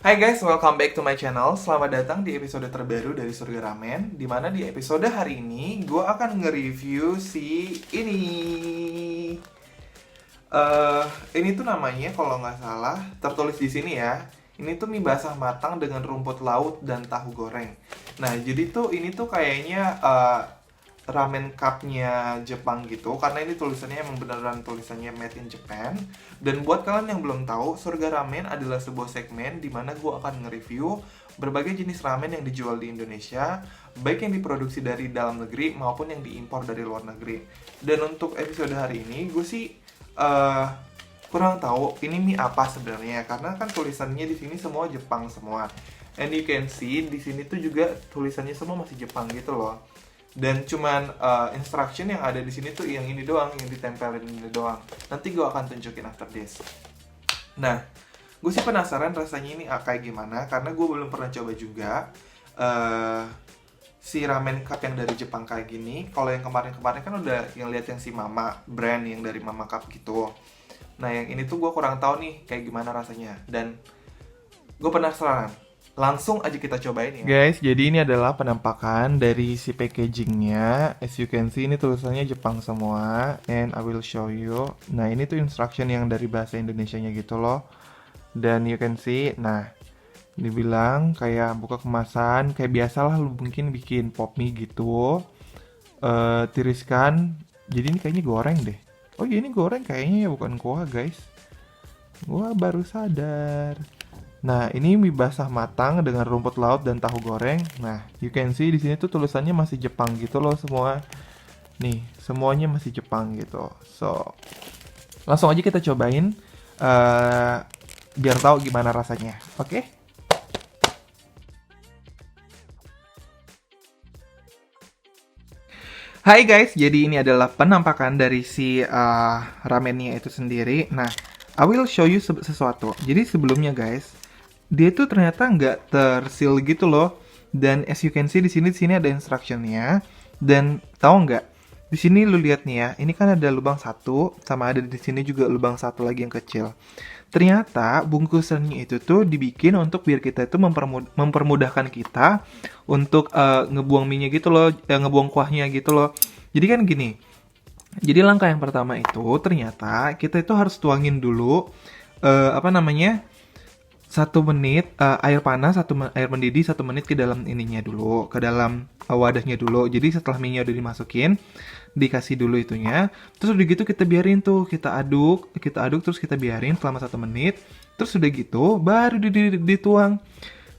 Hai guys, welcome back to my channel. Selamat datang di episode terbaru dari Surga Ramen. Dimana di episode hari ini, gue akan nge-review si ini. Eh, ini tuh namanya kalau nggak salah tertulis di sini ya. Ini tuh mie basah matang dengan rumput laut dan tahu goreng. Nah, jadi tuh ini tuh kayaknya ramen cup-nya Jepang gitu, karena ini tulisannya emang beneran tulisannya made in Japan. Dan buat kalian yang belum tahu, Surga Ramen adalah sebuah segmen di mana gue akan nge-review berbagai jenis ramen yang dijual di Indonesia, baik yang diproduksi dari dalam negeri maupun yang diimpor dari luar negeri. Dan untuk episode hari ini, gue sih eh kurang tahu ini mie apa sebenarnya, karena kan tulisannya di sini semua Jepang semua. And you can see di sini tuh juga tulisannya semua masih Jepang gitu loh. Dan cuman instruction yang ada di sini tuh yang ini doang, yang ditempelin ini doang. Nanti gue akan tunjukin after this. Nah, gue sih penasaran rasanya ini kayak gimana, karena gue belum pernah coba juga si ramen cup yang dari Jepang kayak gini. Kalau yang kemarin-kemarin kan udah yang lihat yang si Mama brand yang dari Mama Cup gitu. Nah, yang ini tuh gue kurang tahu nih kayak gimana rasanya. Dan gue penasaran. Langsung aja kita cobain ya. Guys, jadi ini adalah penampakan dari si packagingnya. As you can see, ini tulisannya Jepang semua. And I will show you. Nah, ini tuh instruction yang dari bahasa Indonesianya gitu loh. Dan you can see, nah, dibilang kayak buka kemasan, kayak biasalah lu mungkin bikin pop mie gitu. Tiriskan. Jadi ini kayaknya goreng deh. Oh iya, ini goreng kayaknya ya, bukan kuah guys. Gua baru sadar. Nah, ini mie basah matang dengan rumput laut dan tahu goreng. Nah, you can see di sini tuh tulisannya masih Jepang gitu loh semua. Nih, semuanya masih Jepang gitu. So, langsung aja kita cobain eh biar tahu gimana rasanya. Oke? Hai guys, jadi ini adalah penampakan dari si ramennya itu sendiri. Nah, I will show you sesuatu. Jadi sebelumnya guys, dia tuh ternyata nggak terseal gitu loh. Dan as you can see di sini ada instructionnya. Dan tahu nggak? Di sini lu lihat nih ya, ini kan ada lubang satu, sama ada di sini juga lubang satu lagi yang kecil. Ternyata bungkusannya itu tuh dibikin untuk biar kita itu mempermudahkan kita untuk ngebuang minyak gitu loh, ngebuang kuahnya gitu loh. Jadi kan gini, jadi langkah yang pertama itu ternyata kita itu harus tuangin dulu apa namanya 1 menit air panas, air mendidih 1 menit ke dalam ininya dulu, ke dalam wadahnya dulu. Jadi setelah minyak udah dimasukin, dikasih dulu itunya, terus udah gitu kita biarin tuh, kita aduk terus kita biarin selama 1 menit. Terus udah gitu baru dituang.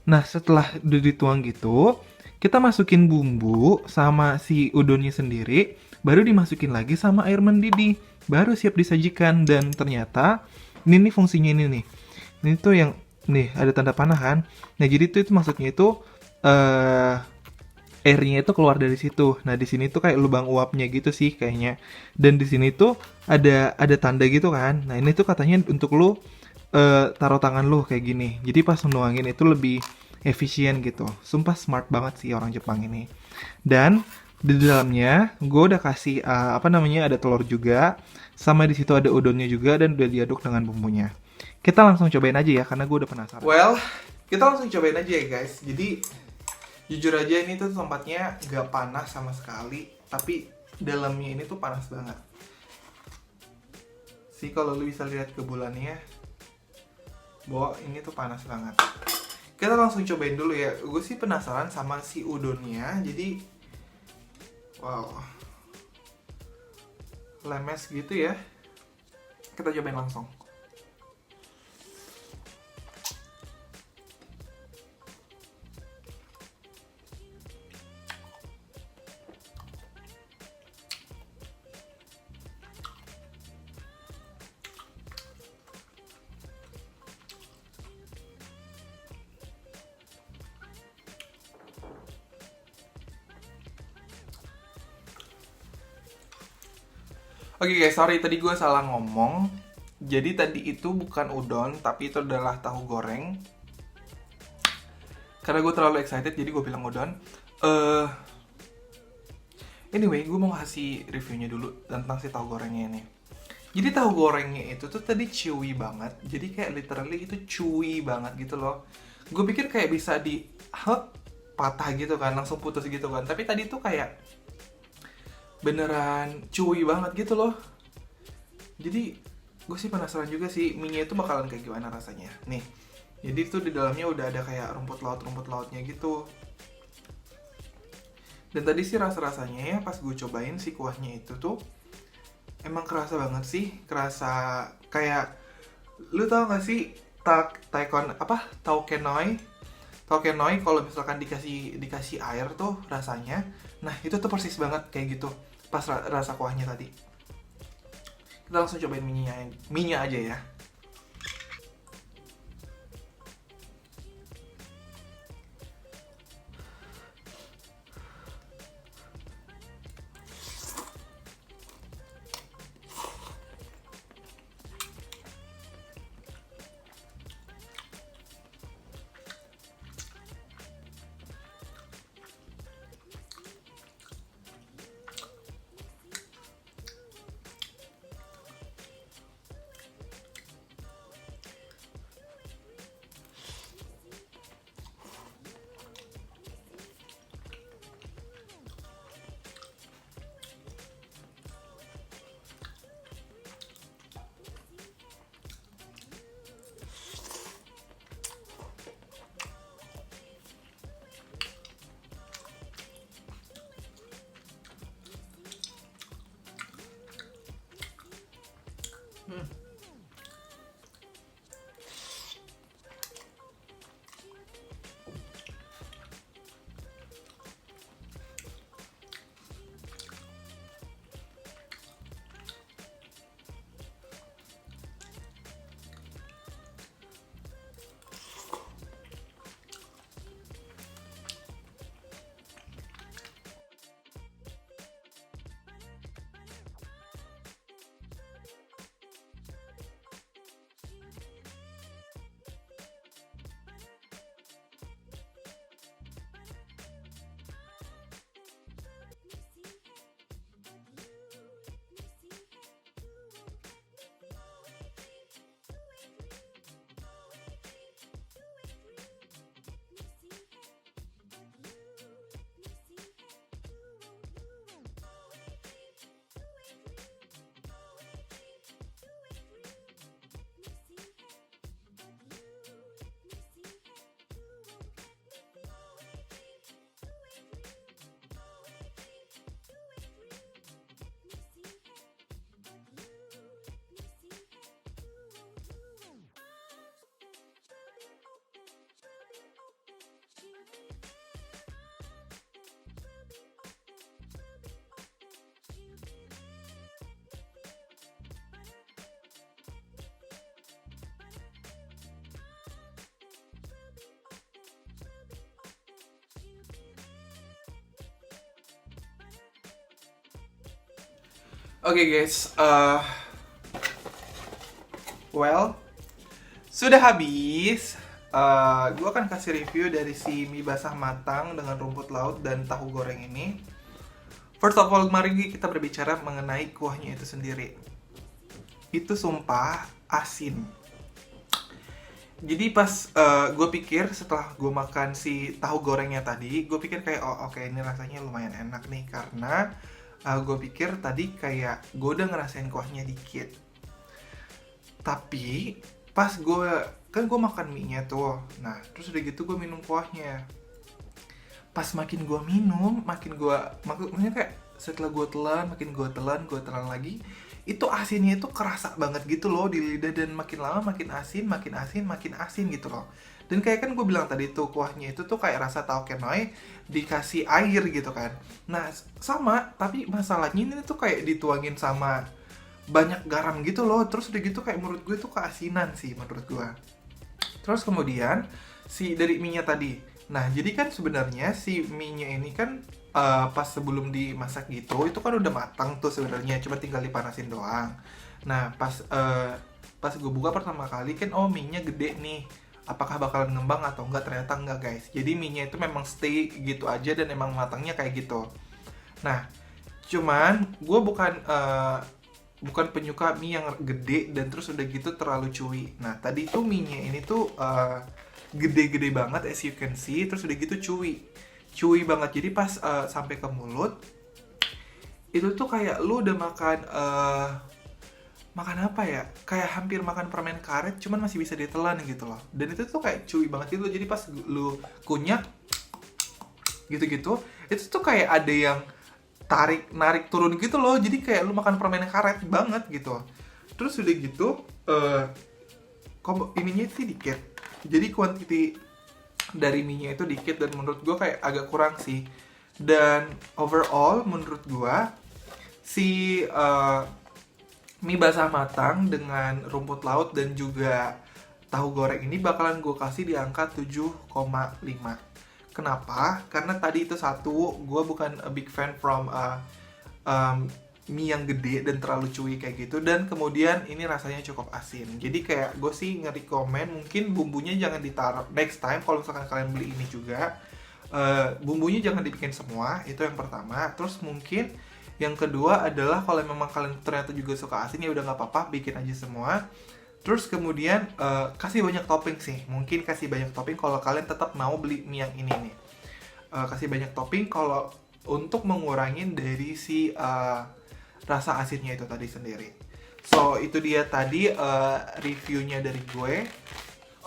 Nah, setelah udah dituang gitu, kita masukin bumbu sama si udonnya sendiri, baru dimasukin lagi sama air mendidih, baru siap disajikan. Dan ternyata ini nih fungsinya ini nih. Ini tuh yang nih ada tanda panah kan. Nah, jadi tuh itu maksudnya itu eh airnya itu keluar dari situ. Nah, di sini tuh kayak lubang uapnya gitu sih kayaknya. Dan di sini tuh ada tanda gitu kan. Nah, ini tuh katanya untuk lu taruh tangan lu kayak gini. Jadi pas nuangin itu lebih efisien gitu. Sumpah smart banget sih orang Jepang ini. Dan di dalamnya gue udah kasih apa namanya, ada telur juga, sama di situ ada udonnya juga, dan udah diaduk dengan bumbunya. Kita langsung cobain aja ya, karena gue udah penasaran. Well, kita langsung cobain aja ya guys. Jadi jujur aja ini tuh tempatnya gak panas sama sekali, tapi dalamnya ini tuh panas banget. Sih kalau lu bisa lihat ke bulannya, bahwa ini tuh panas banget. Kita langsung cobain dulu ya. Gue sih penasaran sama si udonnya. Jadi wow, lemes gitu ya. Kita cobain langsung. Oke guys, sorry tadi gue salah ngomong. Jadi tadi itu bukan udon, tapi itu adalah tahu goreng. Karena gue terlalu excited, jadi gue bilang udon. Anyway, gue mau kasih reviewnya dulu tentang si tahu gorengnya ini. Jadi tahu gorengnya itu tuh tadi chewy banget. Jadi kayak literally itu chewy banget gitu loh. Gue pikir kayak bisa di hap patah gitu kan, langsung putus gitu kan. Tapi tadi tuh kayak beneran chewy banget gitu loh. Jadi gue sih penasaran juga sih mie-nya itu bakalan kayak gimana rasanya. Nih, jadi tuh di dalamnya udah ada kayak rumput lautnya gitu. Dan tadi sih rasa-rasanya ya pas gue cobain si kuahnya itu tuh emang kerasa banget sih, kerasa kayak lu tau gak sih taikon apa taukenoi taukenoi kalau misalkan dikasih air tuh rasanya, nah itu tuh persis banget kayak gitu pas rasa kuahnya tadi. Kita langsung cobain mie-nya aja ya. Oke guys, well, sudah habis. Gue akan kasih review dari si mie basah matang dengan rumput laut dan tahu goreng ini. First of all, mari kita berbicara mengenai kuahnya itu sendiri. Itu sumpah asin. Jadi pas gue pikir setelah gue makan si tahu gorengnya tadi, gue pikir kayak oh oke, ini rasanya lumayan enak nih karena gue pikir tadi kayak gue udah ngerasain kuahnya dikit. Tapi pas gue makan mie-nya tuh, nah terus udah gitu gue minum kuahnya. Pas makin gue minum, maksudnya kayak setelah gue telan lagi, itu asinnya itu kerasa banget gitu loh di lidah dan makin lama makin asin gitu loh. Dan kayak kan gue bilang tadi tuh kuahnya itu tuh kayak rasa taukenoi dikasih air gitu kan. Nah sama, tapi masalahnya ini tuh kayak dituangin sama banyak garam gitu loh. Terus udah gitu kayak menurut gue tuh keasinan sih menurut gue. Terus kemudian si dari mie-nya tadi. Nah, jadi kan sebenarnya si mie-nya ini kan pas sebelum dimasak gitu, itu kan udah matang tuh sebenarnya, cuma tinggal dipanasin doang. Nah, pas gue buka pertama kali kan oh mie-nya gede nih. Apakah bakalan ngembang atau enggak? Ternyata enggak, guys. Jadi mie-nya itu memang stay gitu aja dan emang matangnya kayak gitu. Nah, cuman gue bukan penyuka mie yang gede dan terus udah gitu terlalu chewy. Nah, tadi tuh mie-nya ini tuh gede-gede banget as you can see, terus udah gitu chewy. Chewy banget. Jadi pas sampai ke mulut itu tuh kayak lu udah makan makan apa ya? Kayak hampir makan permen karet cuman masih bisa ditelan gitu loh. Dan itu tuh kayak chewy banget gitu. Jadi pas lu kunyah gitu-gitu, itu tuh kayak ada yang narik turun gitu loh. Jadi kayak lu makan permen karet banget gitu. Terus udah gitu ininya sih dikit. Jadi quantity dari mie-nya itu dikit dan menurut gue kayak agak kurang sih. Dan overall menurut gue si mie basah matang dengan rumput laut dan juga tahu goreng ini bakalan gue kasih di angka 7,5. Kenapa? Karena tadi itu satu, gue bukan a big fan from mie yang gede dan terlalu chewy kayak gitu. Dan kemudian ini rasanya cukup asin. Jadi kayak gue sih nge-recommend mungkin bumbunya jangan ditaruh next time kalau misalkan kalian beli ini juga. Bumbunya jangan dibikin semua, itu yang pertama. Terus mungkin yang kedua adalah kalau memang kalian ternyata juga suka asin, ya udah nggak apa-apa, bikin aja semua. Terus kemudian kasih banyak topping sih. Mungkin kasih banyak topping kalau kalian tetap mau beli mie yang ini nih. Kasih banyak topping kalau untuk mengurangi dari si rasa asinnya itu tadi sendiri. So, itu dia tadi reviewnya dari gue.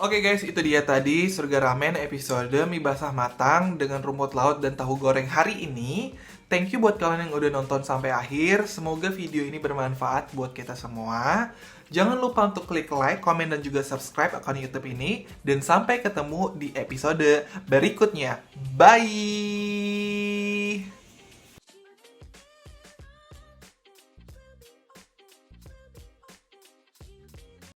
Oke guys, itu dia tadi Surga Ramen episode mie basah matang dengan rumput laut dan tahu goreng hari ini. Thank you buat kalian yang udah nonton sampai akhir. Semoga video ini bermanfaat buat kita semua. Jangan lupa untuk klik like, komen, dan juga subscribe akun YouTube ini. Dan sampai ketemu di episode berikutnya. Bye!